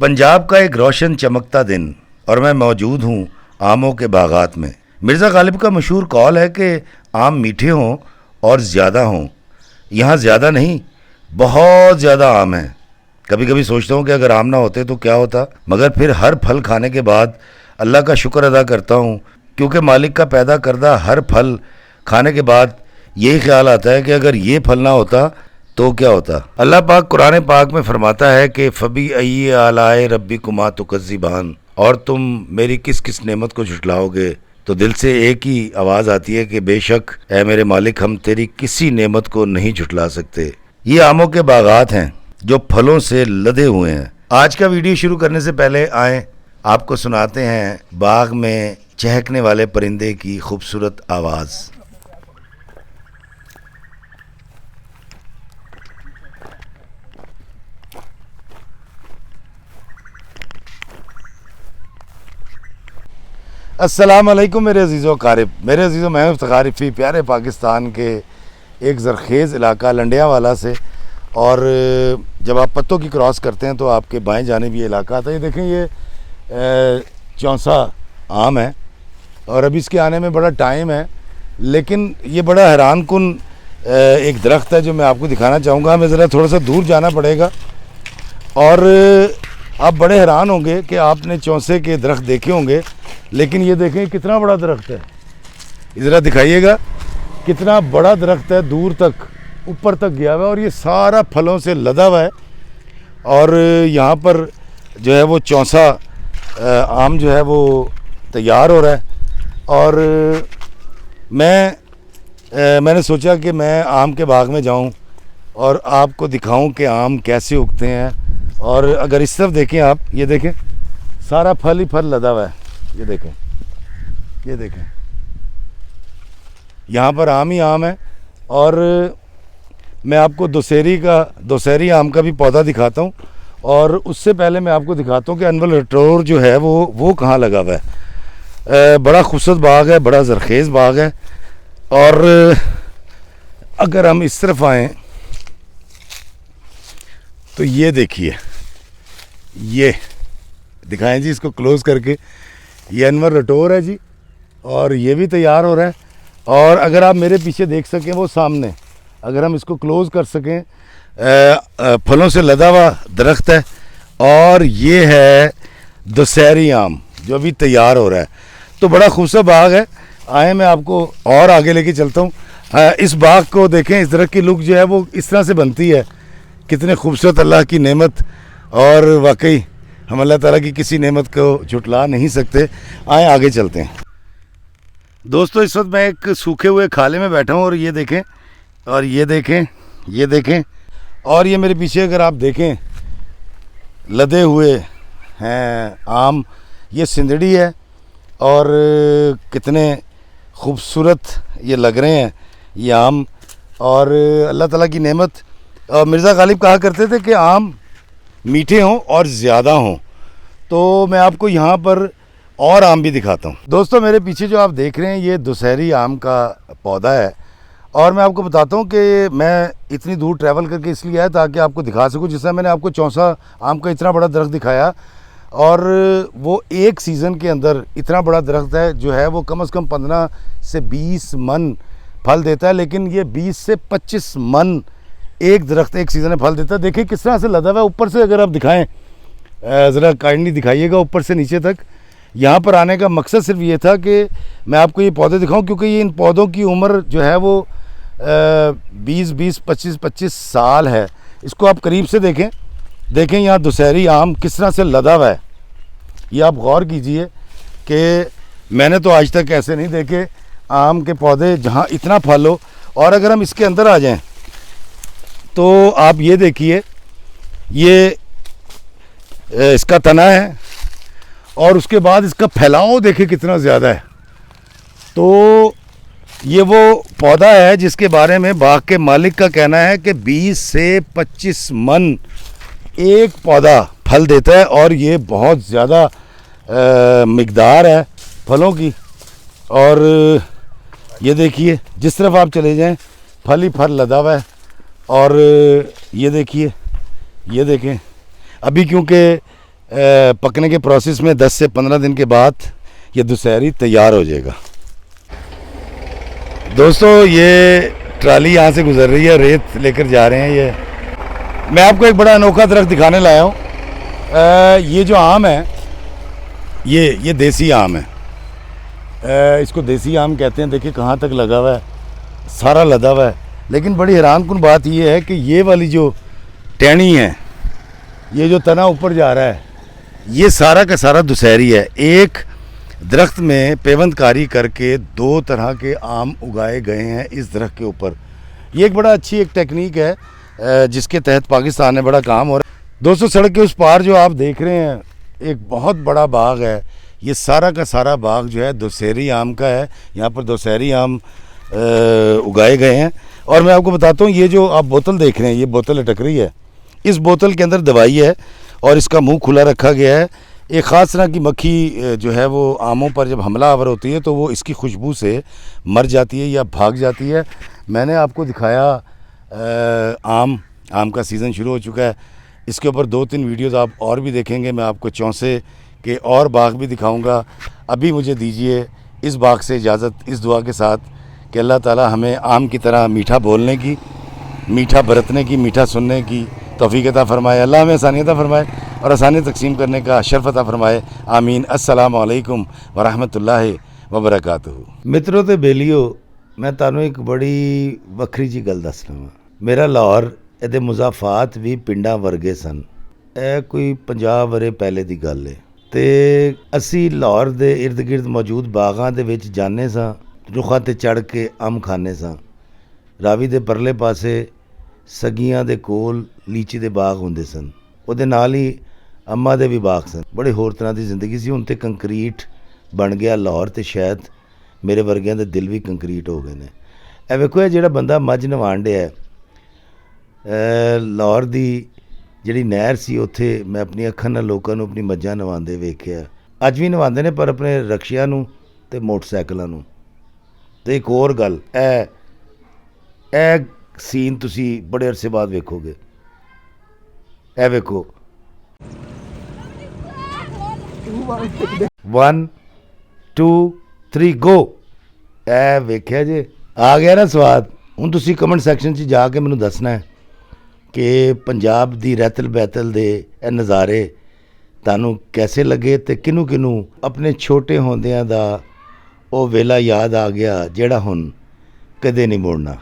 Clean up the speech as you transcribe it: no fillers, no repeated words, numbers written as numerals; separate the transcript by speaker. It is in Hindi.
Speaker 1: पंजाब का एक रोशन चमकता दिन और मैं मौजूद हूँ आमों के बागात में। मिर्ज़ा गालिब का मशहूर कौल है कि आम मीठे हों और ज़्यादा हों। यहाँ ज़्यादा नहीं, बहुत ज़्यादा आम हैं। कभी कभी सोचता हूँ कि अगर आम ना होते तो क्या होता, मगर फिर हर फल खाने के बाद अल्लाह का शुक्र अदा करता हूँ, क्योंकि मालिक का पैदा करदा हर फल खाने के बाद यही ख्याल आता है कि अगर ये फल ना होता तो क्या होता। अल्लाह पाक कुरान पाक में फरमाता है कि फ़बी अय्यि आलाए रब्बिकुमा तुकज़्ज़िबान, और तुम मेरी किस किस नेमत को झुटलाओगे। तो दिल से एक ही आवाज़ आती है कि बेशक ऐ मेरे मालिक, हम तेरी किसी नेमत को नहीं झुटला सकते। ये आमों के बागात हैं जो फलों से लदे हुए हैं। आज का वीडियो शुरू करने से पहले आए आपको सुनाते हैं बाग में चहकने वाले परिंदे की खूबसूरत आवाज़। अस्सलाम वालेकुम मेरे अजीज़ों क़ारिब, मेरे अजीज़ों, मैं इफ्तिखारिफ़ी प्यारे पाकिस्तान के एक ज़रखेज़ इलाका लंडियावाला से। और जब आप पत्तों की क्रॉस करते हैं तो आपके बाएं जाने भी इलाका आता है। ये देखें, ये चौंसा आम है और अभी इसके आने में बड़ा टाइम है, लेकिन ये बड़ा हैरान कुन एक दरख्त है जो मैं आपको दिखाना चाहूँगा। हमें ज़रा थोड़ा सा दूर जाना पड़ेगा और आप बड़े हैरान होंगे कि आपने चौंसे के दरख्त देखे होंगे, लेकिन ये देखें कितना बड़ा दरख्त है। ज़रा दिखाइएगा कितना बड़ा दरख्त है, दूर तक ऊपर तक गया हुआ है और ये सारा फलों से लदा हुआ है। और यहाँ पर जो है वो चौंसा आम जो है वो तैयार हो रहा है। और मैंने सोचा कि मैं आम के बाग में जाऊँ और आपको दिखाऊं कि आम कैसे उगते हैं। और अगर इस तरफ देखें आप, ये देखें सारा फल ही फल लदा हुआ है। ये देखें, ये देखें, यहाँ पर आम ही आम है। और मैं आपको दोसेरी आम का भी पौधा दिखाता हूँ, और उससे पहले मैं आपको दिखाता हूँ कि अनवर लटोर जो है वो कहाँ लगा हुआ है। बड़ा खूबसूरत बाग है, बड़ा ज़रखेज़ बाग है। और अगर हम इस तरफ आएँ तो ये देखिए, ये दिखाएं जी इसको क्लोज़ करके। ये अनवर लटोर है जी, और ये भी तैयार हो रहा है। और अगर आप मेरे पीछे देख सकें, वो सामने अगर हम इसको क्लोज़ कर सकें, फलों से लदा हुआ दरख्त है। और ये है दोसेरी आम जो अभी तैयार हो रहा है। तो बड़ा खूबसूरत बाग है। आए मैं आपको और आगे लेके चलता हूँ। इस बाग को देखें, इस दरख्त की लुक जो है वो इस तरह से बनती है। कितने खूबसूरत अल्लाह की नेमत, और वाकई हम अल्लाह ताला की किसी नेमत को झुटला नहीं सकते। आए आगे चलते हैं। दोस्तों, इस वक्त मैं एक सूखे हुए खाले में बैठा हूँ और ये देखें, और ये देखें, ये देखें, और ये मेरे पीछे अगर आप देखें लदे हुए हैं आम। ये सिंदड़ी है और कितने खूबसूरत ये लग रहे हैं ये आम। और अल्लाह ताला की नेमत। मिर्ज़ा गालिब कहा करते थे कि आम मीठे हों और ज़्यादा हों। तो मैं आपको यहाँ पर और आम भी दिखाता हूँ। दोस्तों, मेरे पीछे जो आप देख रहे हैं ये दोसेरी आम का पौधा है। और मैं आपको बताता हूँ कि मैं इतनी दूर ट्रैवल करके इसलिए आया ताकि आपको दिखा सकूँ। जिस तरह मैंने आपको चौंसा आम का इतना बड़ा दरख्त दिखाया, और वो एक सीज़न के अंदर इतना बड़ा दरख्त है जो है वो कम से कम 15 से 20 मन फल देता है। लेकिन ये 20 से 25 मन एक दरख्त एक सीज़न में फल देता है। देखिए किस तरह से लदा हुआ है। ऊपर से अगर आप दिखाएं, ज़रा काइंडली दिखाइएगा ऊपर से नीचे तक। यहाँ पर आने का मकसद सिर्फ ये था कि मैं आपको ये पौधे दिखाऊं, क्योंकि ये इन पौधों की उम्र जो है वो 20-20, 25-25 साल है। इसको आप करीब से देखें, देखें यहाँ दोसेरी आम किस तरह से लदा हुआ है। ये आप गौर कीजिए कि मैंने तो आज तक ऐसे नहीं देखे आम के पौधे जहाँ इतना फल हो। और अगर हम इसके अंदर आ जाएं तो आप ये देखिए, ये इसका तना है और उसके बाद इसका फैलाव देखिए कितना ज़्यादा है। तो ये वो पौधा है जिसके बारे में बाग के मालिक का कहना है कि 20 से 25 मन एक पौधा फल देता है। और ये बहुत ज़्यादा मिकदार है फलों की। और ये देखिए जिस तरफ आप चले जाएं फल ही फल लदा हुआ है। और ये देखिए, ये देखें, अभी क्योंकि पकने के प्रोसेस में 10 से 15 दिन के बाद ये दुशहरी तैयार हो जाएगा। दोस्तों ये ट्राली यहाँ से गुजर रही है, रेत लेकर जा रहे हैं। ये मैं आपको एक बड़ा अनोखा दरख्त दिखाने लाया हूँ। ये जो आम है ये देसी आम है। इसको देसी आम कहते हैं। देखिए कहाँ तक लगा हुआ है, सारा लदा हुआ है। लेकिन बड़ी हैरानकुन बात ये है कि ये वाली जो टहनी है, ये जो तना ऊपर जा रहा है, ये सारा का सारा दुशहरी है। एक दरख्त में पेवंदकारी करके 2 तरह के आम उगाए गए हैं इस दरख्त के ऊपर। ये एक बड़ा अच्छी एक टेक्निक है जिसके तहत पाकिस्तान में बड़ा काम हो रहा है। दोस्तों सड़क के उस पार जो आप देख रहे हैं एक बहुत बड़ा बाग है। ये सारा का सारा बाग जो है दुशहरी आम का है। यहाँ पर दुशहरी आम उगाए गए हैं। और मैं आपको बताता हूँ, ये जो आप बोतल देख रहे हैं, ये बोतल लटक रही है, इस बोतल के अंदर दवाई है और इसका मुंह खुला रखा गया है। एक ख़ास तरह की मक्खी जो है वो आमों पर जब हमला आवर होती है तो वो इसकी खुशबू से मर जाती है या भाग जाती है। मैंने आपको दिखाया आम का सीज़न शुरू हो चुका है। इसके ऊपर 2-3 वीडियोज़ आप और भी देखेंगे। मैं आपको चौसे के और बाग भी दिखाऊंगा। अभी मुझे दीजिए इस बाग से इजाज़त, इस दुआ के साथ कि अल्लाह ताला हमें आम की तरह मीठा बोलने की, मीठा बरतने की, मीठा सुनने की तौफीक अता फ़रमाए। अल्लाह हमें आसानी अता फ़रमाए और आसानी तकसीम करने का शर्फ अता फ़रमाए। आमीन। अस्सलामु अलैकुम व रहमतुल्लाहि व बरकातहू। मित्रों ते बेलियो, मैं तुहानू एक बड़ी वक्री जी गल दस लवां। मेरा लाहौर ਇਹਦੇ ਮੁਜ਼ਾਫਾਤ ਵੀ ਪਿੰਡਾਂ ਵਰਗੇ ਸਨ। ਇਹ ਕੋਈ 50 ਵਰੇ ਪਹਿਲੇ ਦੀ ਗੱਲ ਹੈ। ਤੇ ਅਸੀਂ ਲਾਹੌਰ ਦੇ ਇਰਦ ਗਿਰਦ ਮੌਜੂਦ ਬਾਗਾਂ ਦੇ ਵਿੱਚ ਜਾਂਦੇ ਸਾਂ, ਰੁੱਖਾਂ 'ਤੇ ਚੜ੍ਹ ਕੇ ਅੰਬ ਖਾਂਦੇ ਸਾਂ। ਰਾਵੀ ਦੇ ਪਰਲੇ ਪਾਸੇ ਸਗੀਆਂ ਦੇ ਕੋਲ ਲੀਚੀ ਦੇ ਬਾਗ ਹੁੰਦੇ ਸਨ, ਉਹਦੇ ਨਾਲ ਹੀ ਅੰਬਾਂ ਦੇ ਵੀ ਬਾਗ ਸਨ। ਬੜੇ ਹੋਰ ਤਰ੍ਹਾਂ ਦੀ ਜ਼ਿੰਦਗੀ ਸੀ। ਹੁਣ ਤੇ ਕੰਕਰੀਟ ਬਣ ਗਿਆ ਲਾਹੌਰ, ਤੇ ਸ਼ਾਇਦ ਮੇਰੇ ਵਰਗਿਆਂ ਦੇ ਦਿਲ ਵੀ ਕੰਕਰੀਟ ਹੋ ਗਏ ਨੇ। ਇਹ ਵੇਖੋ, ਇਹ ਜਿਹੜਾ ਬੰਦਾ ਮੱਝ ਨਵਾਣ ਡਿਆ, ਲਾਹੌਰ ਦੀ ਜਿਹੜੀ ਨਹਿਰ ਸੀ ਉੱਥੇ ਮੈਂ ਆਪਣੀ ਅੱਖਾਂ ਨਾਲ ਲੋਕਾਂ ਨੂੰ ਆਪਣੀ ਮੱਝਾਂ ਨਵਾਉਂਦੇ ਵੇਖਿਆ। ਅੱਜ ਵੀ ਨਵਾਉਂਦੇ ਨੇ, ਪਰ ਆਪਣੇ ਰਕਸ਼ਿਆਂ ਨੂੰ ਅਤੇ ਮੋਟਰਸਾਈਕਲਾਂ ਨੂੰ। ਅਤੇ ਇੱਕ ਹੋਰ ਗੱਲ, ਇਹ ਸੀਨ ਤੁਸੀਂ ਬੜੇ ਅਰਸੇ ਬਾਅਦ ਵੇਖੋਗੇ। ਇਹ ਵੇਖੋ, 1 2 3 ਗੋ। ਇਹ ਵੇਖਿਆ ਜੇ, ਆ ਗਿਆ ਨਾ ਸਵਾਦ। ਹੁਣ ਤੁਸੀਂ ਕਮੈਂਟ ਸੈਕਸ਼ਨ 'ਚ ਜਾ ਕੇ ਮੈਨੂੰ ਦੱਸਣਾ ਹੈ ਕਿ ਪੰਜਾਬ ਦੀ ਰਹਿਤਲ ਬਹਿਤਲ ਦੇ ਇਹ ਨਜ਼ਾਰੇ ਤੁਹਾਨੂੰ ਕੈਸੇ ਲੱਗੇ, ਅਤੇ ਕਿਹਨੂੰ ਕਿਹਨੂੰ ਆਪਣੇ ਛੋਟੇ ਹੁੰਦਿਆਂ ਦਾ ਉਹ ਵੇਲਾ ਯਾਦ ਆ ਗਿਆ ਜਿਹੜਾ ਹੁਣ ਕਦੇ ਨਹੀਂ ਮੁੜਨਾ।